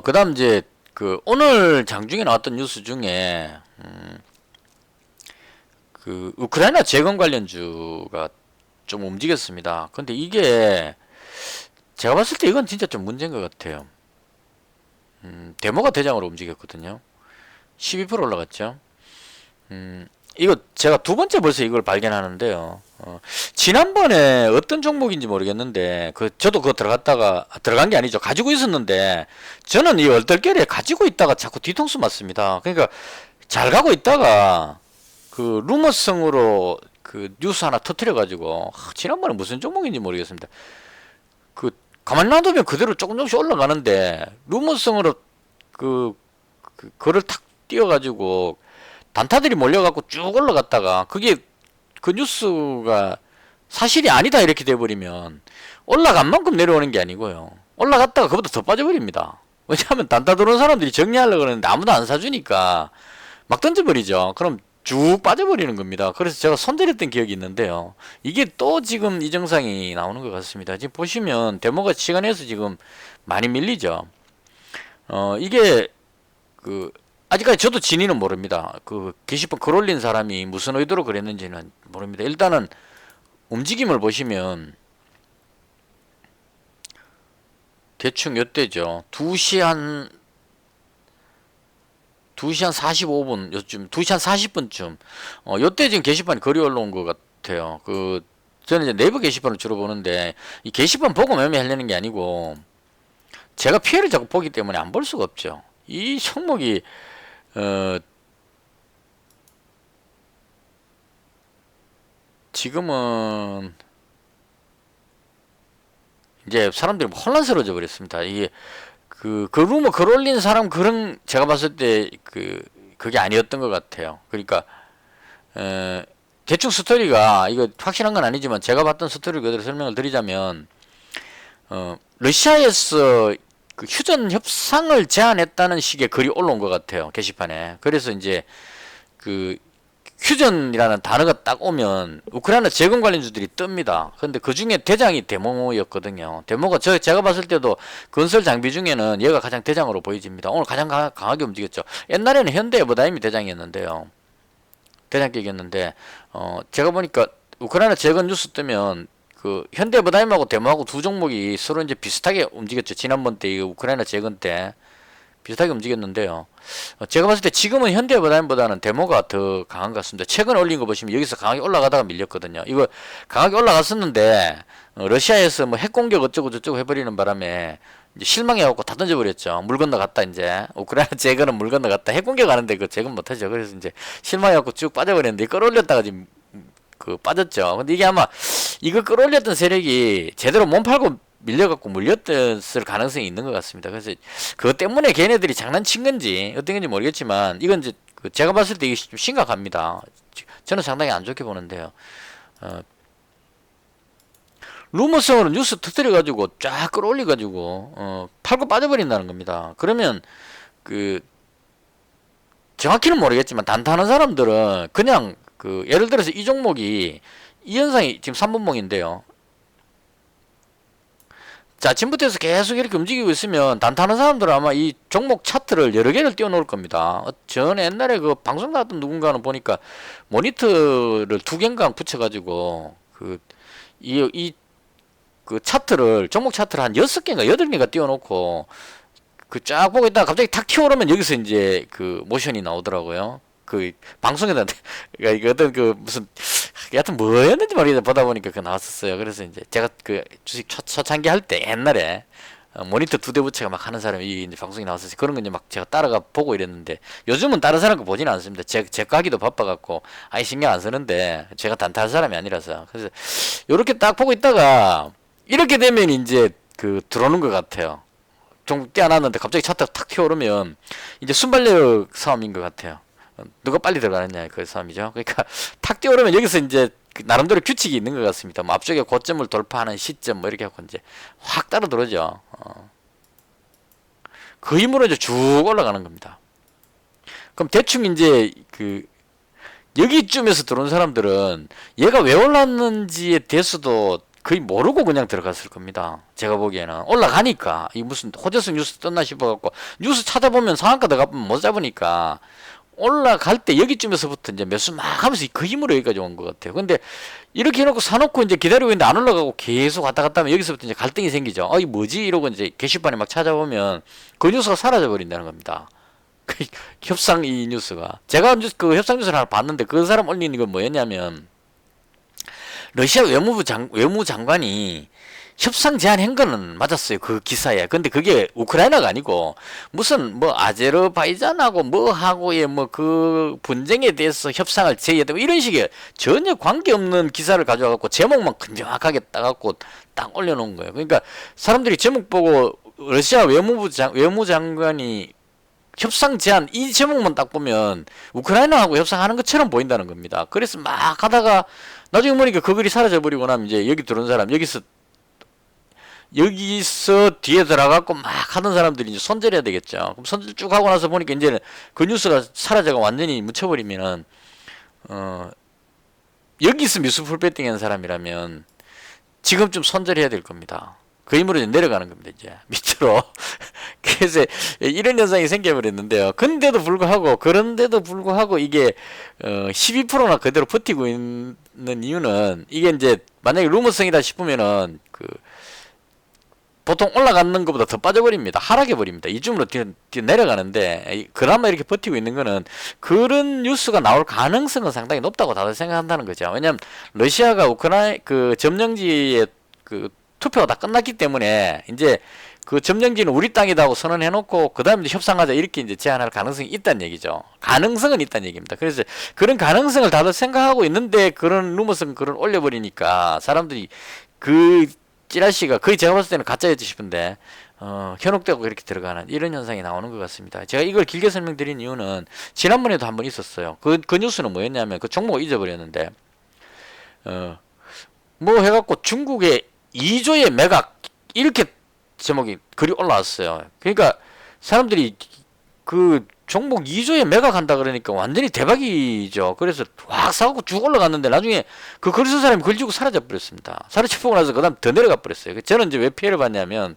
그 다음 이제 그 오늘 장중에 나왔던 뉴스 중에 그 우크라이나 재건 관련주가 좀 움직였습니다. 근데 이게 제가 봤을 때 이건 진짜 좀 문제인 것 같아요. 데모가 대장으로 움직였거든요. 12% 올라갔죠. 이거 제가 두 번째 벌써 이걸 발견하는데요. 지난번에 어떤 종목인지 모르겠는데 저도 그거 들어간 게 아니죠. 가지고 있었는데 저는 이 얼떨결에 가지고 있다가 자꾸 뒤통수 맞습니다. 그러니까 잘 가고 있다가 그 루머성으로 그 뉴스 하나 터뜨려 가지고 지난번에 무슨 종목인지 모르겠습니다. 그 가만히 놔두면 그대로 조금씩 올라가는데 루머성으로 그거를 탁 띄워 가지고 단타들이 몰려갖고 쭉 올라갔다가 그게 그 뉴스가 사실이 아니다 이렇게 돼버리면 올라간 만큼 내려오는 게 아니고요. 올라갔다가 그보다 더 빠져버립니다. 왜냐하면 단타 들어온 사람들이 정리하려고 그러는데 아무도 안 사주니까 막 던져버리죠. 그럼 쭉 빠져버리는 겁니다. 그래서 제가 손절했던 기억이 있는데요. 이게 또 지금 이 증상이 나오는 것 같습니다. 지금 보시면 데모가 시간에서 지금 많이 밀리죠. 이게 아직까지 저도 진위는 모릅니다. 그 게시판 글 올린 사람이 무슨 의도로 그랬는지는 모릅니다. 일단은 움직임을 보시면 대충 요때죠. 2시 한 45분 요쯤 2시 한 40분쯤 요때 지금 게시판에 글이 올라온 것 같아요. 저는 이제 네이버 게시판을 주로 보는데, 이 게시판 보고 매매하려는 게 아니고, 제가 피해를 자꾸 보기 때문에 안 볼 수가 없죠. 이 종목이, 지금은, 이제 사람들이 혼란스러워져 버렸습니다. 이게, 그 루머 글 올린 사람 제가 봤을 때, 그게 아니었던 것 같아요. 그러니까, 대충 스토리가, 이거 확실한 건 아니지만, 제가 봤던 스토리 그대로 설명을 드리자면, 러시아에서 그 휴전 협상을 제안했다는 식의 글이 올라온 것 같아요. 게시판에. 그래서 이제 그 휴전이라는 단어가 딱 오면 우크라이나 재건 관련주들이 뜹니다. 근데 그 중에 대장이 데모였거든요. 데모가 제가 봤을 때도 건설 장비 중에는 얘가 가장 대장으로 보여집니다. 오늘 가장 강하게 움직였죠. 옛날에는 현대에버다임이 대장이었는데요. 대장격이었는데 제가 보니까 우크라이나 재건 뉴스 뜨면 현대에버다임하고 데모하고 두 종목이 서로 이제 비슷하게 움직였죠. 지난번 때 이 우크라이나 재건 때 비슷하게 움직였는데요. 제가 봤을 때 지금은 현대에버다임보다는 데모가 더 강한 것 같습니다. 최근에 올린 거 보시면 여기서 강하게 올라가다가 밀렸거든요. 이거 강하게 올라갔었는데 러시아에서 뭐 핵공격 어쩌고 저쩌고 해버리는 바람에 이제 실망해갖고 다 던져버렸죠. 물 건너갔다 이제 우크라이나 재건은 물 건너갔다 핵공격 하는데 그 재건 못하죠. 그래서 이제 실망해갖고 쭉 빠져버렸는데 끌어올렸다가 지금 빠졌죠. 근데 이게 아마 이거 끌어올렸던 세력이 제대로 몸 팔고 밀려갖고 물렸을 가능성이 있는 것 같습니다. 그래서 그것 때문에 걔네들이 장난친 건지 어떤 건지 모르겠지만 이건 이제 제가 봤을 때 이게 좀 심각합니다. 저는 상당히 안 좋게 보는데요. 루머성으로 뉴스 터뜨려가지고 쫙 끌어올려가지고 팔고 빠져버린다는 겁니다. 그러면 정확히는 모르겠지만 단타하는 사람들은 그냥 예를 들어서 이 종목이 이 현상이 지금 3분봉인데요. 자, 아침부터 해서 계속 이렇게 움직이고 있으면 단타하는 사람들은 아마 이 종목 차트를 여러 개를 띄워놓을 겁니다. 전에 옛날에 그 방송 나왔던 누군가는 보니까 모니터를 2개인가 붙여가지고 차트를 종목 차트를 한 6개인가 8개가 띄워놓고 쫙 보고 있다가 갑자기 탁 튀어오르면 여기서 이제 모션이 나오더라고요. 방송에다 이거 어떤 무슨 여하튼 뭐였는지 모르겠는데 보다 보니까 나왔었어요. 그래서 이제 제가 주식 초창기 할 때 옛날에 모니터 2대 부채가 막 하는 사람이 이제 방송에 나왔었어요. 그런 거 이제 막 제가 따라가 보고 이랬는데 요즘은 다른 사람 거 보지는 않습니다. 제 거 하기도 바빠갖고 아예 신경 안 쓰는데 제가 단타할 사람이 아니라서 그래서 요렇게 딱 보고 있다가 이렇게 되면 이제 들어오는 것 같아요. 좀 떼어놨는데 갑자기 차트 탁 튀어오르면 이제 순발력 싸움인 것 같아요. 누가 빨리 들어가느냐 그 싸움이죠. 그러니까 탁 뛰어오르면 여기서 이제 나름대로 규칙이 있는 것 같습니다. 뭐 앞쪽에 고점을 돌파하는 시점 뭐 이렇게 하고 이제 확 따라 들어오죠. 그 힘으로 이제 쭉 올라가는 겁니다. 그럼 대충 이제 여기쯤에서 들어온 사람들은 얘가 왜 올랐는지에 대해서도 거의 모르고 그냥 들어갔을 겁니다. 제가 보기에는 올라가니까 이 무슨 호재성 뉴스 떴나 싶어갖고 뉴스 찾아보면 상한가 들어가면 못 잡으니까 올라갈 때 여기쯤에서부터 이제 매수 막 하면서 그 힘으로 여기까지 온 것 같아요. 근데 이렇게 해놓고 사놓고 이제 기다리고 있는데 안 올라가고 계속 왔다 갔다 하면 여기서부터 이제 갈등이 생기죠. 이 뭐지? 이러고 이제 게시판에 막 찾아보면 그 뉴스가 사라져 버린다는 겁니다. 협상 이 뉴스가. 제가 협상 뉴스를 하나 봤는데 그 사람 올리는 건 뭐였냐면 러시아 외무부 장관이 협상 제안한 거는 맞았어요. 그 기사에. 근데 그게 우크라이나가 아니고 무슨 뭐 아제르바이잔하고 뭐하고의 그 분쟁에 대해서 협상을 제의했다 이런 식의 전혀 관계없는 기사를 가져와갖고 제목만 정확하게 따갖고 딱 올려놓은 거예요. 그러니까 사람들이 제목 보고 러시아 외무장관이 협상 제안 이 제목만 딱 보면 우크라이나하고 협상하는 것처럼 보인다는 겁니다. 그래서 막 하다가 나중에 보니까 그 글이 사라져 버리고 나면 이제 여기 들어온 사람 여기서 뒤에 들어가고 막 하던 사람들이 이제 손절해야 되겠죠. 그럼 손절 쭉 하고 나서 보니까 이제는 그 뉴스가 사라져가 완전히 묻혀버리면은 여기서 미수 풀배팅 하는 사람이라면 지금쯤 손절해야 될 겁니다. 그 힘으로 이제 내려가는 겁니다. 이제 밑으로. 그래서 이런 현상이 생겨버렸는데요. 그런데도 불구하고 이게 12%나 그대로 버티고 있는 이유는 이게 이제 만약에 루머성이다 싶으면은 보통 올라가는 것보다 더 빠져버립니다. 하락해 버립니다. 이쯤으로 뒤 내려가는데 그나마 이렇게 버티고 있는 거는 그런 뉴스가 나올 가능성은 상당히 높다고 다들 생각한다는 거죠. 왜냐하면 러시아가 우크라이나 그 점령지에 그 투표가 다 끝났기 때문에 이제 그 점령지는 우리 땅이다 하고 선언해놓고 그 다음에 협상하자 이렇게 이제 제안할 가능성이 있다는 얘기죠. 가능성은 있다는 얘기입니다. 그래서 그런 가능성을 다들 생각하고 있는데 그런 루머성 글을 올려버리니까 사람들이 그 찌라시가 거의 제가 봤을 때는 가짜였지 싶은데 현혹되고 그렇게 들어가는 이런 현상이 나오는 것 같습니다. 제가 이걸 길게 설명드린 이유는 지난번에도 한번 있었어요. 그 뉴스는 뭐였냐면 그 종목을 잊어버렸는데 뭐 해갖고 중국의 2조의 매각 이렇게 제목이 글이 올라왔어요. 그러니까 사람들이 그 종목 2조에 매각한다 그러니까 완전히 대박이죠. 그래서 확 사고 쭉 올라갔는데 나중에 그 글 쓴 사람이 글 지고 사라져 버렸습니다. 사라져 보고 나서 그 다음 더 내려가 버렸어요. 저는 이제 왜 피해를 봤냐면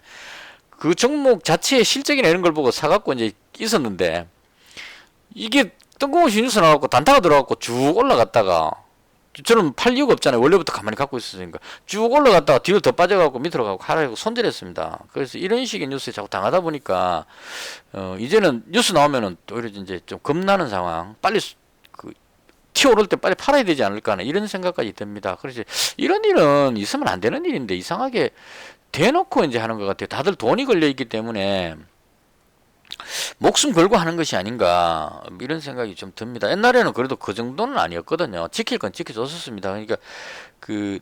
그 종목 자체의 실적이나 이런 걸 보고 사갖고 이제 있었는데 이게 뜬금없이 뉴스 나왔고 단타가 들어갔고 쭉 올라갔다가 저는 팔 이유가 없잖아요. 원래부터 가만히 갖고 있었으니까 쭉 올라갔다가 뒤로 더 빠져가고 밑으로 가고 하락하고 손절했습니다. 그래서 이런 식의 뉴스에 자꾸 당하다 보니까 이제는 뉴스 나오면은 오히려 이제 좀 겁나는 상황, 빨리 그 튀어오를 때 빨리 팔아야 되지 않을까 하는 이런 생각까지 듭니다. 그래서 이런 일은 있으면 안 되는 일인데 이상하게 대놓고 이제 하는 것 같아요. 다들 돈이 걸려 있기 때문에 목숨 걸고 하는 것이 아닌가 이런 생각이 좀 듭니다. 옛날에는 그래도 그 정도는 아니었거든요. 지킬 건 지켜줬었습니다. 그러니까 그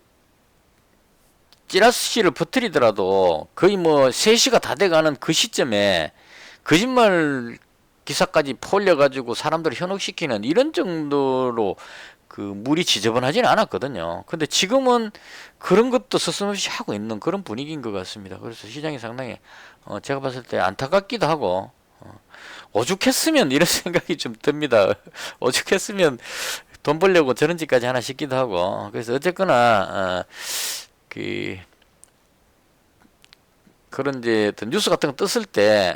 찌라시를 퍼뜨리더라도 거의 뭐 3시가 다 돼가는 그 시점에 거짓말 기사까지 퍼올려가지고 사람들을 현혹시키는 이런 정도로 그 물이 지저분하지는 않았거든요. 근데 지금은 그런 것도 서슴없이 하고 있는 그런 분위기인 것 같습니다. 그래서 시장이 상당히 제가 봤을 때 안타깝기도 하고 오죽했으면 이런 생각이 좀 듭니다. 오죽했으면 돈 벌려고 저런 짓까지 하나 싶기도 하고. 그래서 어쨌거나 그런 이제 뉴스 같은 거 떴을 때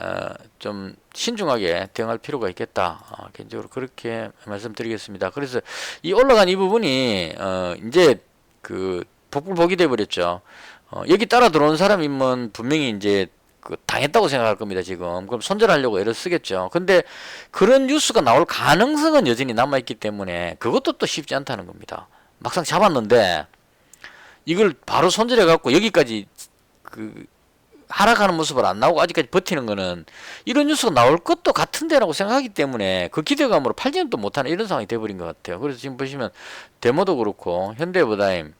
좀 신중하게 대응할 필요가 있겠다. 개인적으로 그렇게 말씀드리겠습니다. 그래서 이 올라간 이 부분이 이제 그 복불복이 돼 버렸죠. 여기 따라 들어온 사람이면 분명히 이제 그 당했다고 생각할 겁니다. 지금 그럼 손절하려고 애를 쓰겠죠. 근데 그런 뉴스가 나올 가능성은 여전히 남아있기 때문에 그것도 또 쉽지 않다는 겁니다. 막상 잡았는데 이걸 바로 손절해 갖고 여기까지 그 하락하는 모습을 안 나오고 아직까지 버티는 거는 이런 뉴스가 나올 것도 같은데라고 생각하기 때문에 그 기대감으로 팔지는 또 못하는 이런 상황이 돼버린 것 같아요. 그래서 지금 보시면 데모도 그렇고 현대해바다임,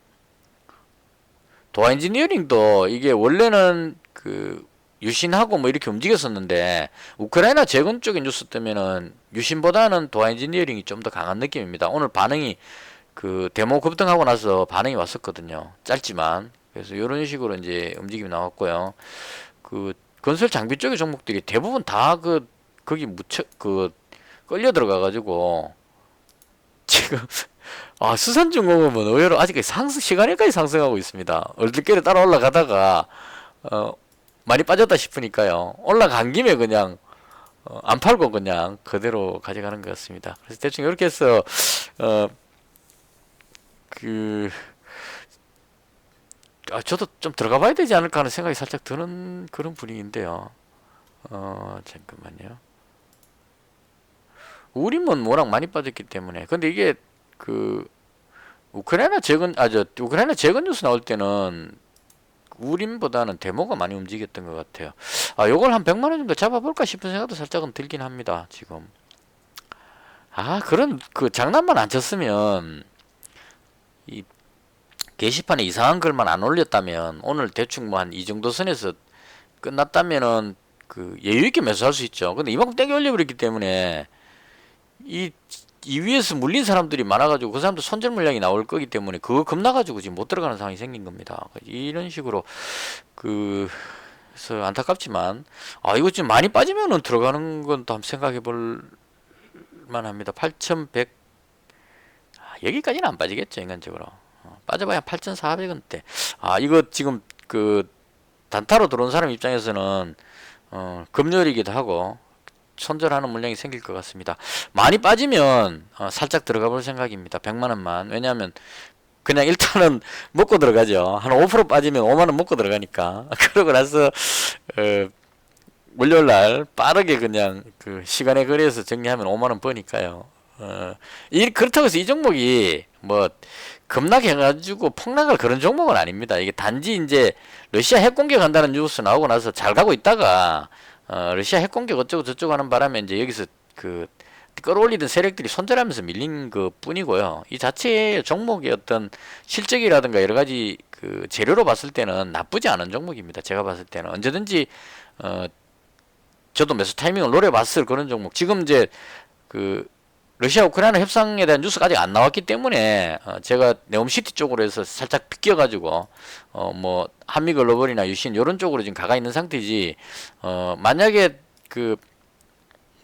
도하인지니어링도 이게 원래는 그 유신하고 뭐 이렇게 움직였었는데 우크라이나 재건 쪽의 뉴스 때문에는 유신보다는 도하인지니어링이 좀 더 강한 느낌입니다. 오늘 반응이 그 데모 급등하고 나서 반응이 왔었거든요. 짧지만. 그래서 이런 식으로 이제 움직임이 나왔고요. 그 건설 장비 쪽의 종목들이 대부분 다 거기 끌려 들어가 가지고 지금 수산중공업은 의외로 아직까지 시간에까지 상승하고 있습니다. 얼들결에 따라 올라가다가 많이 빠졌다 싶으니까요. 올라간 김에 그냥 안 팔고 그냥 그대로 가져가는 것 같습니다. 그래서 대충 이렇게 해서 저도 좀 들어가 봐야 되지 않을까 하는 생각이 살짝 드는 그런 분위기인데요. 잠깐만요. 우림은 워낙 많이 빠졌기 때문에. 근데 이게 우크라이나 재건 뉴스 나올 때는 우림보다는 데모가 많이 움직였던 것 같아요. 요걸 한 100만원 정도 잡아볼까 싶은 생각도 살짝은 들긴 합니다, 지금. 그런 장난만 안 쳤으면 이 게시판에 이상한 글만 안 올렸다면 오늘 대충 뭐 한 이 정도 선에서 끝났다면은 여유있게 매수할 수 있죠. 근데 이만큼 땡겨 올려버렸기 때문에 이 위에서 물린 사람들이 많아가지고 그 사람들 손절 물량이 나올 거기 때문에 그거 겁나가지고 지금 못 들어가는 상황이 생긴 겁니다. 이런 식으로 그래서 안타깝지만 이거 지금 많이 빠지면은 들어가는 건 또 한번 생각해 볼 만합니다. 8,100 여기까지는 안 빠지겠죠, 인간적으로. 빠져봐야 8,400원대. 이거 지금 단타로 들어온 사람 입장에서는 금요일이기도 하고 손절하는 물량이 생길 것 같습니다. 많이 빠지면 살짝 들어가 볼 생각입니다. 100만원만. 왜냐하면 그냥 일단은 먹고 들어가죠. 한 5% 빠지면 5만 원 먹고 들어가니까. 그러고 나서 월요일 날 빠르게 그냥 그 시간에 거래해서 정리하면 5만 원 버니까요. 그렇다고 해서 이 종목이 뭐 급락해가지고 폭락할 그런 종목은 아닙니다. 이게 단지 이제 러시아 핵 공격한다는 뉴스 나오고 나서 잘 가고 있다가 러시아 핵 공격 어쩌고 저쩌고 하는 바람에 이제 여기서 그 끌어올리던 세력들이 손절하면서 밀린 것 뿐이고요. 이 자체의 종목의 어떤 실적이라든가 여러 가지 그 재료로 봤을 때는 나쁘지 않은 종목입니다. 제가 봤을 때는 언제든지 저도 매수 타이밍을 노려봤을 그런 종목. 지금 이제 그 러시아 우크라이나 협상에 대한 뉴스가 아직 안 나왔기 때문에 제가 네옴시티 쪽으로 해서 살짝 비껴가지고 뭐 한미글로벌이나 유신 이런 쪽으로 지금 가가 있는 상태지. 만약에 그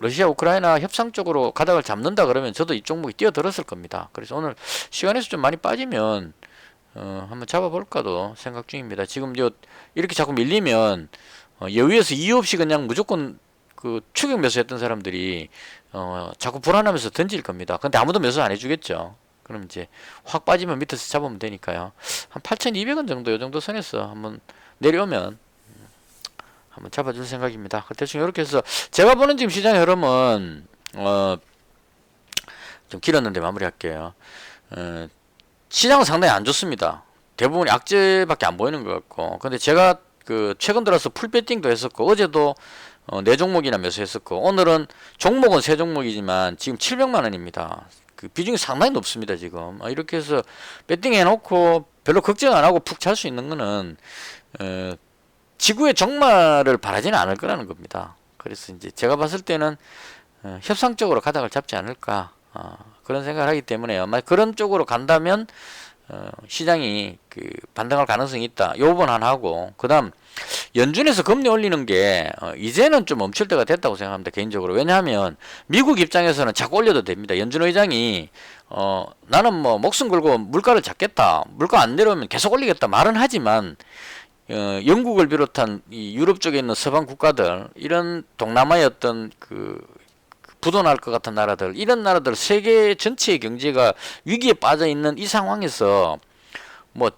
러시아 우크라이나 협상 쪽으로 가닥을 잡는다 그러면 저도 이 종목이 뛰어들었을 겁니다. 그래서 오늘 시간에서 좀 많이 빠지면 한번 잡아볼까도 생각 중입니다. 지금 이렇게 자꾸 밀리면 여위에서 이유 없이 그냥 무조건 그 추격 매수했던 사람들이 자꾸 불안하면서 던질 겁니다. 근데 아무도 매수 안 해주겠죠. 그럼 이제 확 빠지면 밑에서 잡으면 되니까요. 한 8,200원 정도 요 정도 선에서 한번 내려오면 한번 잡아줄 생각입니다. 대충 이렇게 해서 제가 보는 지금 시장의 흐름은 좀 길었는데 마무리할게요. 시장은 상당히 안 좋습니다. 대부분이 악재밖에 안 보이는 것 같고, 근데 제가 그 최근 들어서 풀배팅도 했었고, 어제도 4종목이나 매수했었고, 오늘은 종목은 3종목이지만 지금 700만 원입니다. 그 비중이 상당히 높습니다. 지금 이렇게 해서 배팅 해놓고 별로 걱정 안 하고 푹 잘 수 있는 거는 지구의 종말을 바라지는 않을 거라는 겁니다. 그래서 이제 제가 봤을 때는 협상적으로 가닥을 잡지 않을까 그런 생각을 하기 때문에 아마 그런 쪽으로 간다면 시장이 그 반등할 가능성이 있다. 요 부분 하나 하고, 그 다음 연준에서 금리 올리는 게 이제는 좀 멈출 때가 됐다고 생각합니다. 개인적으로. 왜냐하면 미국 입장에서는 자꾸 올려도 됩니다. 연준 의장이 나는 뭐 목숨 걸고 물가를 잡겠다, 물가 안 내려오면 계속 올리겠다 말은 하지만 영국을 비롯한 이 유럽 쪽에 있는 서방 국가들, 이런 동남아의 어떤 그 부도날 것 같은 나라들, 이런 나라들 세계 전체의 경제가 위기에 빠져 있는 이 상황에서 뭐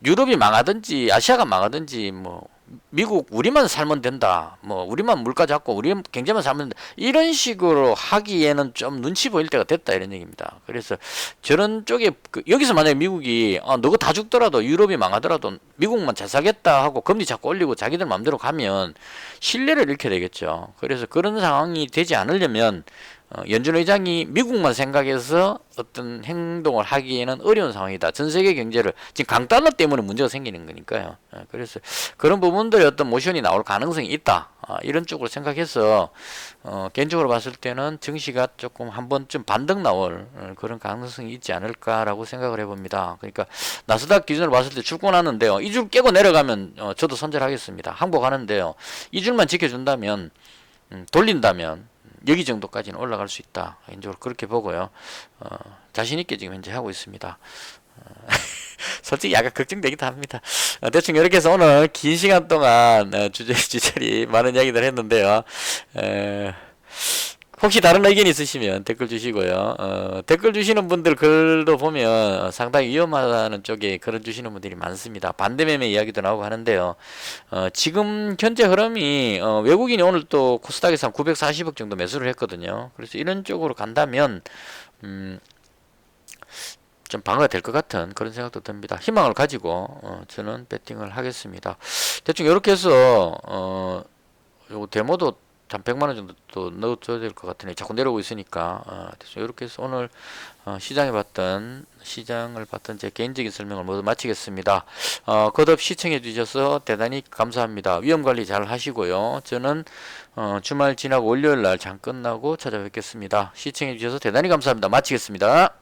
유럽이 망하든지 아시아가 망하든지 뭐 미국 우리만 살면 된다, 뭐 우리만 물가 잡고 우리 경제만 살면 된다, 이런 식으로 하기에는 좀 눈치 보일 때가 됐다, 이런 얘기입니다. 그래서 저런 쪽에 여기서 만약에 미국이 너가 다 죽더라도 유럽이 망하더라도 미국만 잘 살겠다 하고 금리 자꾸 올리고 자기들 마음대로 가면 신뢰를 잃게 되겠죠. 그래서 그런 상황이 되지 않으려면 연준 의장이 미국만 생각해서 어떤 행동을 하기에는 어려운 상황이다. 전 세계 경제를 지금 강달러 때문에 문제가 생기는 거니까요. 그래서 그런 부분들의 어떤 모션이 나올 가능성이 있다. 이런 쪽으로 생각해서 개인적으로 봤을 때는 증시가 조금 한 번쯤 반등 나올 그런 가능성이 있지 않을까라고 생각을 해봅니다. 그러니까 나스닥 기준으로 봤을 때 출권하는데요, 이 줄 깨고 내려가면 저도 선절하겠습니다. 항복하는데요, 이 줄만 지켜준다면 돌린다면 여기 정도까지는 올라갈 수 있다. 개인적으로 그렇게 보고요. 자신있게 지금 현재 하고 있습니다. 솔직히 약간 걱정되기도 합니다. 대충 이렇게 해서 오늘 긴 시간 동안 주저리 많은 이야기들 했는데요. 혹시 다른 의견 있으시면 댓글 주시고요. 댓글 주시는 분들 글도 보면 상당히 위험하다는 쪽에 글을 주시는 분들이 많습니다. 반대매매 이야기도 나오고 하는데요. 지금 현재 흐름이 외국인이 오늘 또 코스닥에서 한 940억 정도 매수를 했거든요. 그래서 이런 쪽으로 간다면 좀 방어가 될 것 같은 그런 생각도 듭니다. 희망을 가지고 저는 배팅을 하겠습니다. 대충 이렇게 해서 요 데모도 한 100만원 정도 또 넣어줘야 될 것 같으니 자꾸 내려오고 있으니까 이렇게 해서 오늘 시장을 봤던 제 개인적인 설명을 모두 마치겠습니다. 거듭 시청해 주셔서 대단히 감사합니다. 위험관리 잘 하시고요. 저는 주말 지나고 월요일날 장 끝나고 찾아뵙겠습니다. 시청해 주셔서 대단히 감사합니다. 마치겠습니다.